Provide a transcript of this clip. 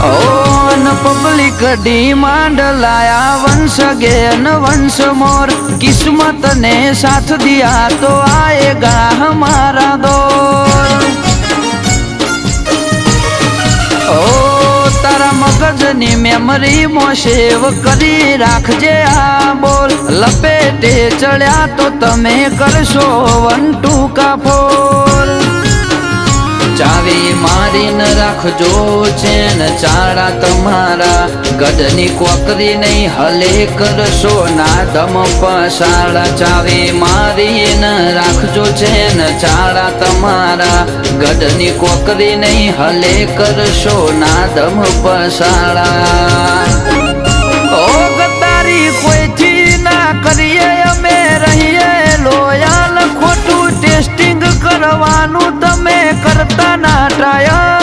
Public demand लाया वंश again वंश मोर। किस्मत ने साथ दिया तो आएगा हमारा दौर। ओ तारा मगजनी मेमरी मो सेव करी राखजे आ बोल। लपेटे चढ़्या तो तमे करशो 1 2 का फोल। चावी मारी न राखजो चेन चाड़ा तमारा। गढ़नी कोकरी नहीं हले करशो ना दम पसाड़ा। चावी मारी न राखजो चेन चाड़ा तमारा। गढ़नी कोकरी नहीं हले करशो ना दम पसाड़ा। ओ गद्दारी कोई थी ना करिए अमे रहिए लोयाल। खोटू टेस्टिंग करवानू तमे करता ना ट्रायल।